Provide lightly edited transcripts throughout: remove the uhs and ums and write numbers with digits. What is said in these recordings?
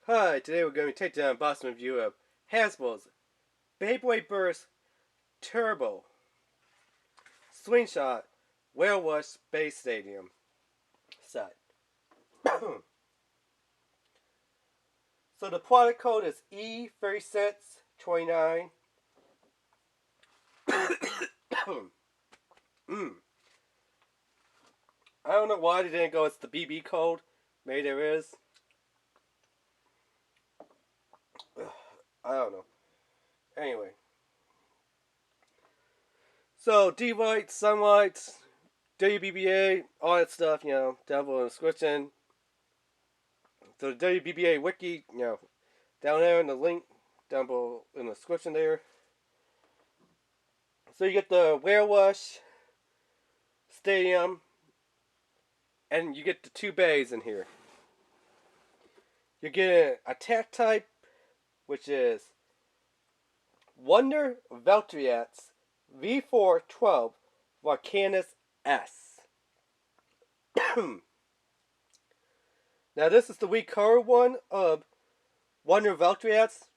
Hi, today we're going to take down unboxing review of Hasbro's Beyblade Burst Turbo SlingShock Werewolf Space Stadium set. So the product code is E3629. I don't know why they didn't go with the BB code. Maybe there is. I don't know. Anyway. So, D-Light, Sunlight, WBBA, all that stuff, down below in the description. So the WBBA wiki, down there in the link, down below in the description there. So you get the Werewolf Stadium, and you get the two bays in here. You get an attack type, which is Wonder Valtriats V412 Volcanus S. Now this is the recurve one of Wonder Valtriats,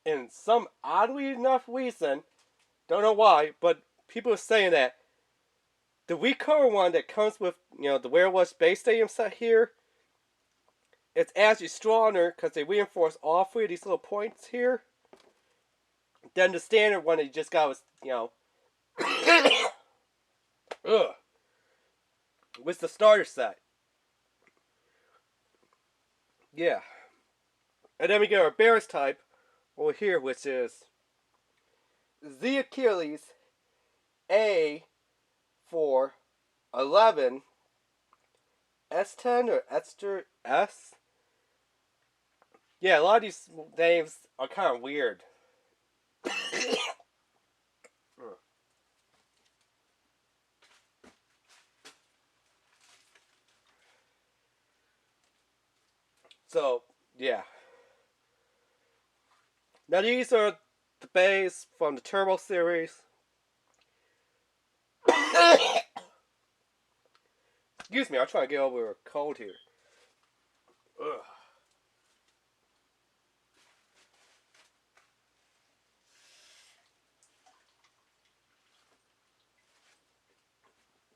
and some oddly enough reason, don't know why, but people are saying that the recurve one that comes with the Werewolf Space Stadium set here, it's actually stronger because they reinforce all three of these little points here than the standard one that you just got with with the starter set. Yeah. And then we get our Bears type over here, which is the Achilles A411 S10 or Esther S. Yeah, a lot of these names are kind of weird. So, yeah. Now these are the bays from the Turbo series. Excuse me, I'm trying to get over a cold here. Ugh.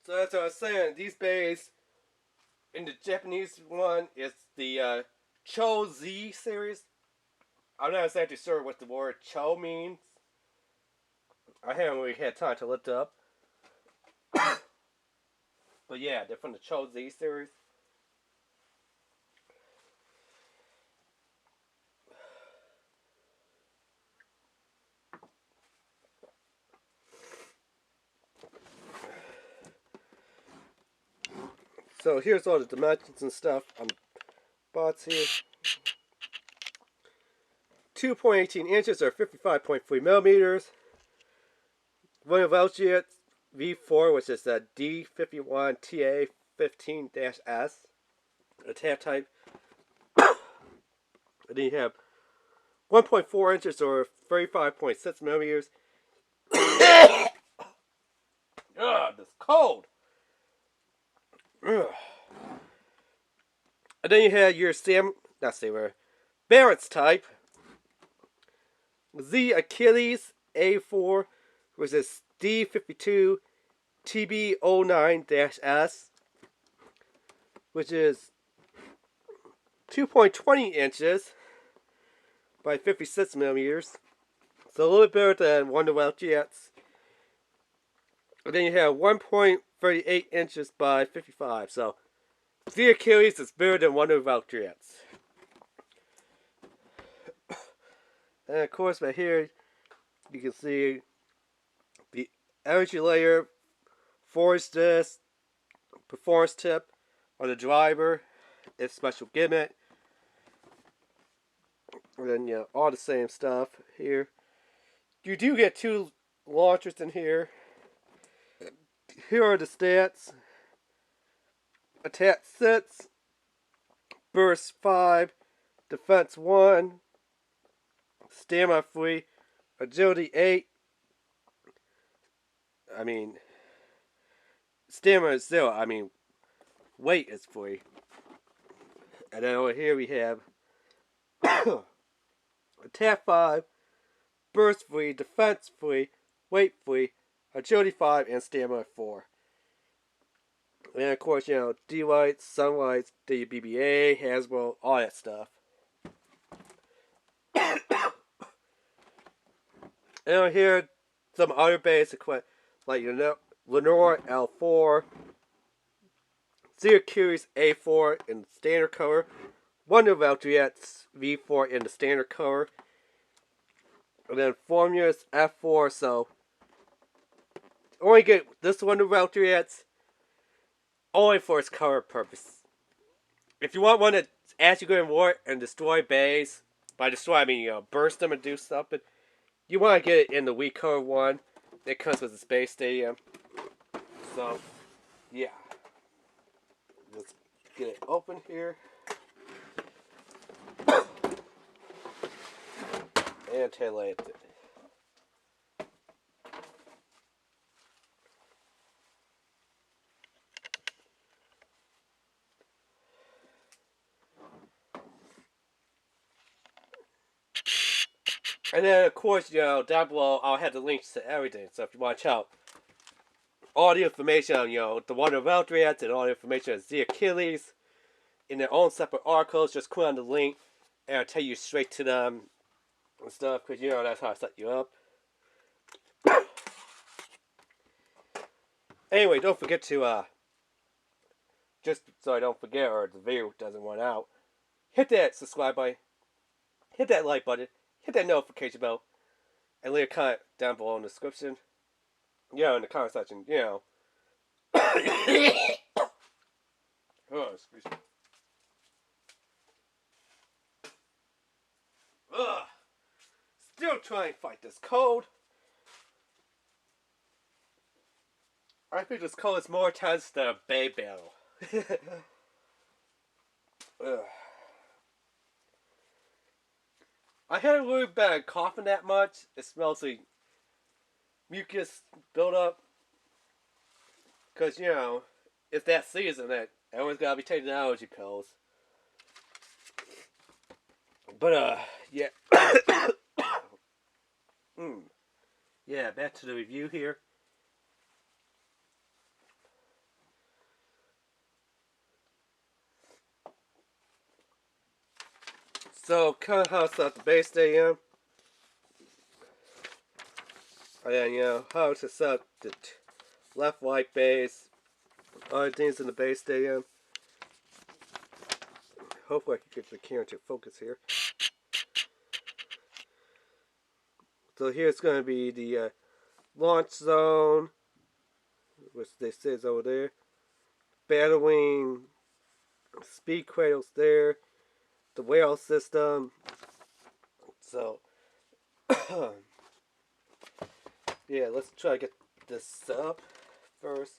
So that's what I was saying. These bays in the Japanese one is the Cho Z series. I'm not exactly sure what the word Cho means. I haven't really had time to look it up. But yeah, they're from the Cho Z series. So here's all the dimensions and stuff on the bots here. 2.18 inches or 55.3 millimeters. One of LG V4, which is the D51TA15-S. Attack type. And then you have 1.4 inches or 35.6 millimeters. Ugh, this cold. Ugh. And then you have your Barrett's type. The Achilles A4, which is D52 TB09-S, which is 2.20 inches by 56 millimeters. So a little bit better than Wonder Jets. And then you have 1.38 inches by 55. So the Achilles is better than Wonder Jets. And of course, right here, you can see the energy layer, force disc, performance tip on the driver, its special gimmick. And then, all the same stuff here. You do get two launchers in here. Here are the stats. Attack 6, Burst 5, Defense 1, Stamina 3, Agility 8. Stamina is 0. Weight is 3. And then over here we have Attack 5, Burst free, Defense free, Weight free, Agility 5, and Stamina 4. And of course, D-Lights, Sunlights, WBBA, Hasbro, all that stuff. And here, some other basic equipment, like Lenore L4, Syracuse A4 in the standard color, Wonder Valkyrie V4 in the standard color, and then Formulas F4, so only get this Wonder Valkyrie only for its color purpose. If you want one that's actually good in war and destroy bays, by destroy I mean burst them and do something, you want to get it in the Wii color one. It comes with the Space Stadium. So, yeah. Let's get it open here. And taillight it. And then, of course, down below, I'll have the links to everything. So if you want to check out all the information on, the Wonder Valkyries and all the information on the Achilles in their own separate articles, just click on the link and I'll take you straight to them and stuff, because, that's how I set you up. Anyway, don't forget to, just so I don't forget or the video doesn't run out, hit that subscribe button, hit that like button, hit that notification bell, and leave a comment down below in the description. In the comment section, Oh, excuse me. Ugh. Still trying to fight this cold. I think this cold is more intense than a bay battle. I haven't really been coughing that much. It smells like mucus buildup. Because, it's that season that everyone's got to be taking allergy pills. But, yeah. Yeah, back to the review here. So, kind of how to set the base stadium. And then, how to set the left, right base. Other things in the base stadium. Hopefully I can get the camera to focus here. So here's going to be the launch zone, which they say is over there. Battling speed cradles there. The whale system. So, yeah, let's try to get this set up first.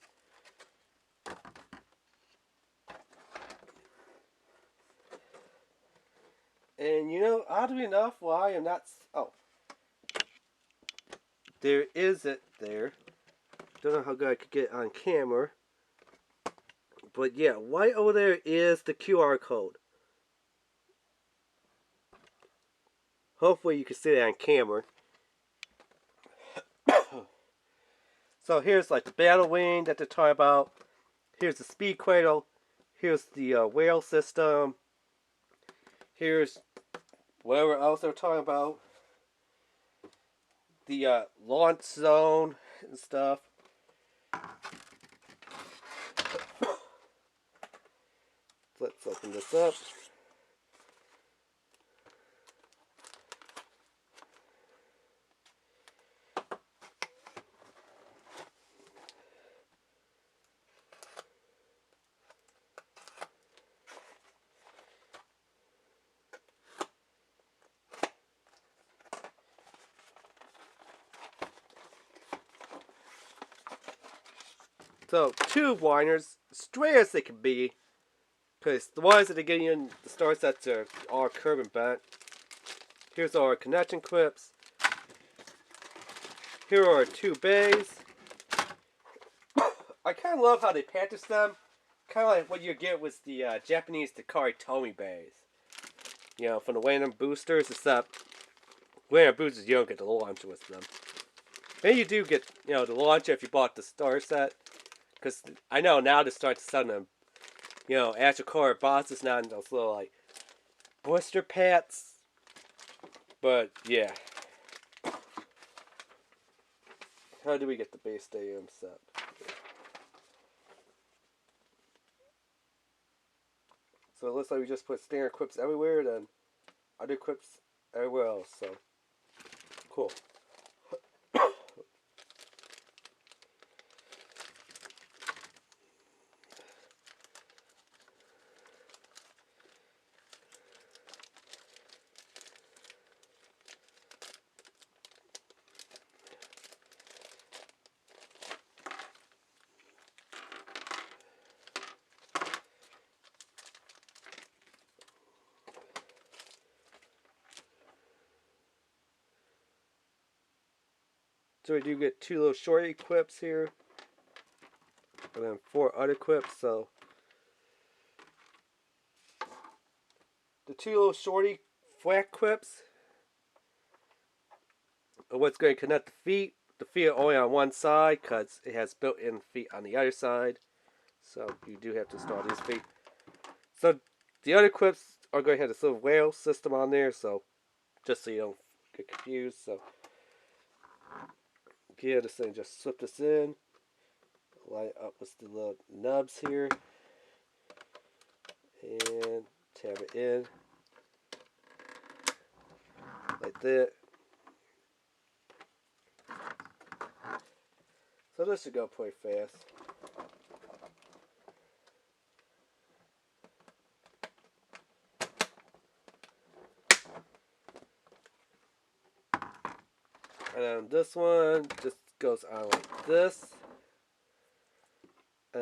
And oddly enough, I am not. Oh, there is it there. Don't know how good I could get it on camera. But yeah, right over there is the QR code. Hopefully you can see that on camera. So here's like the battle wing that they're talking about. Here's the speed cradle. Here's the whale system. Here's whatever else they're talking about. The launch zone and stuff. Let's open this up. So, tube winders, straight as they can be, because the ones that are getting in the star sets are all curb and bent. Here's our connection clips. Here are two bays. I kind of love how they package them. Kind of like what you get with the Japanese Takari Tomy bays. you know, from the random boosters, except random boosters you don't get the launcher with them. Maybe you do get, you know, the launcher if you bought the star set. Because I know now to start selling them, you know, actual core bosses now in those little, like, blister packs. But, yeah. How do we get the base stadium set? So it looks like we just put standard equips everywhere, then other equips everywhere else. So, cool. So we do get 2 little short equips here. And then 4 other equips, so. The 2 little shorty flat equips are what's going to connect the feet. The feet are only on one side because it has built-in feet on the other side. So you do have to install these feet. So the other equips are going to have this little rail system on there, so just so you don't get confused. So yeah, this thing, just slip this in, line it up with the little nubs here, and tab it in like that. So this should go pretty fast. And then this one just goes on like this.